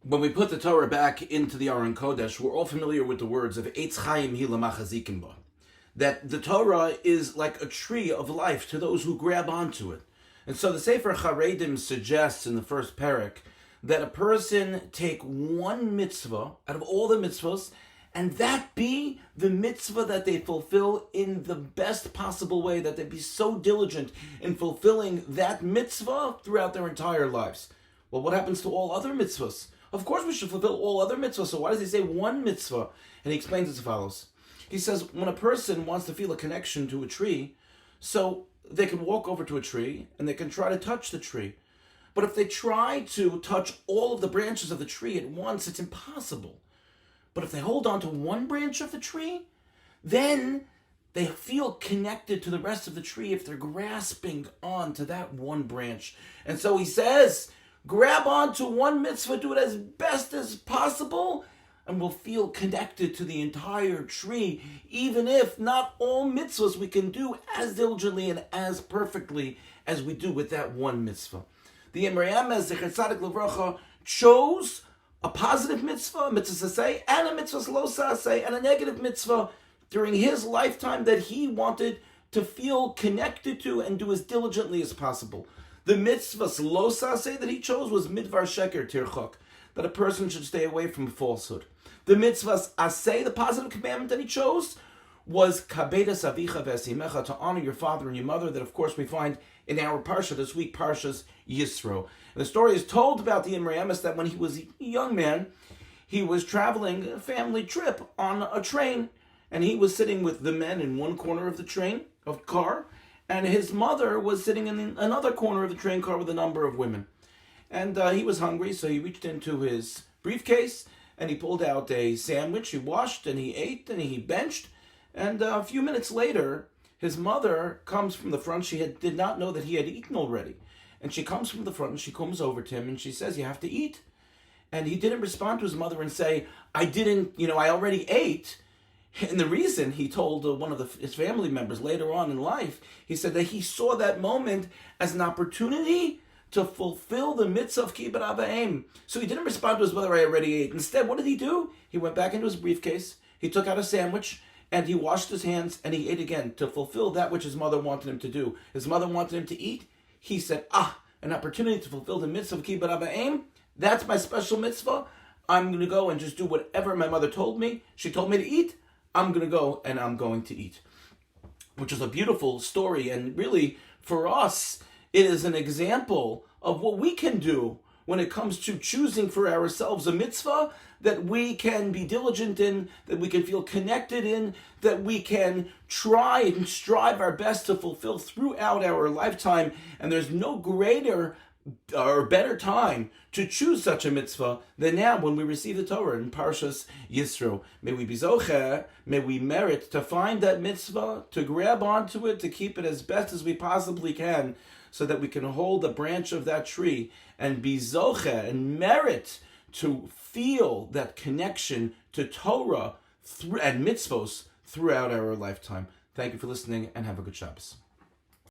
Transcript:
When we put the Torah back into the Aron Kodesh, we're all familiar with the words of Eitz Chaim Hi Lamachazikim Ba, that the Torah is like a tree of life to those who grab onto it. And so the Sefer Charedim suggests in the first parak that a person take one mitzvah out of all the mitzvahs, and that be the mitzvah that they fulfill in the best possible way, that they be so diligent in fulfilling that mitzvah throughout their entire lives. Well, what happens to all other mitzvahs? Of course we should fulfill all other mitzvahs, so why does he say one mitzvah? And he explains as follows. He says, when a person wants to feel a connection to a tree, so they can walk over to a tree and they can try to touch the tree. But if they try to touch all of the branches of the tree at once, it's impossible. But if they hold on to one branch of the tree, then they feel connected to the rest of the tree if they're grasping onto that one branch. And so he says, grab onto one mitzvah, do it as best as possible, and we'll feel connected to the entire tree, even if not all mitzvahs we can do as diligently and as perfectly as we do with that one mitzvah. The Imrei Emes, Zecher Tzadik Livracha, chose a positive mitzvah, a mitzvah saseh, and a mitzvah lo saseh, and a negative mitzvah during his lifetime that he wanted to feel connected to and do as diligently as possible. The mitzvah lo saseh that he chose was midvar sheker tirchok, that a person should stay away from falsehood. The mitzvah aseh, the positive commandment that he chose, was kabedas avicha v'esimecha, to honor your father and your mother, that of course we find in our parsha this week, Parshas Yisro. The story is told about the Imrei Emes that when he was a young man, he was traveling a family trip on a train, and he was sitting with the men in one corner of the train, of car, and his mother was sitting in another corner of the train car with a number of women. And he was hungry, so he reached into his briefcase, and he pulled out a sandwich. He washed, and he ate, and he benched. And a few minutes later, his mother comes from the front. She did not know that he had eaten already. And she comes from the front, and she comes over to him, and she says, you have to eat. And he didn't respond to his mother and say, I already ate. And the reason, he told one of his family members later on in life, he said that he saw that moment as an opportunity to fulfill the mitzvah of kibbud av v'em. So he didn't respond to his mother, I already ate. Instead, what did he do? He went back into his briefcase, he took out a sandwich, and he washed his hands, and he ate again to fulfill that which his mother wanted him to do. His mother wanted him to eat. He said, an opportunity to fulfill the mitzvah of kibbud av v'em. That's my special mitzvah. I'm going to go and just do whatever my mother told me. She told me to eat. I'm going to go and I'm going to eat. Which is a beautiful story. And really, for us, it is an example of what we can do when it comes to choosing for ourselves a mitzvah that we can be diligent in, that we can feel connected in, that we can try and strive our best to fulfill throughout our lifetime. And there's no greater or better time to choose such a mitzvah than now when we receive the Torah in Parshas Yisro. May we be zocher, may we merit to find that mitzvah, to grab onto it, to keep it as best as we possibly can, so that we can hold a branch of that tree and be zocher and merit to feel that connection to Torah and mitzvos throughout our lifetime. Thank you for listening and have a good Shabbos.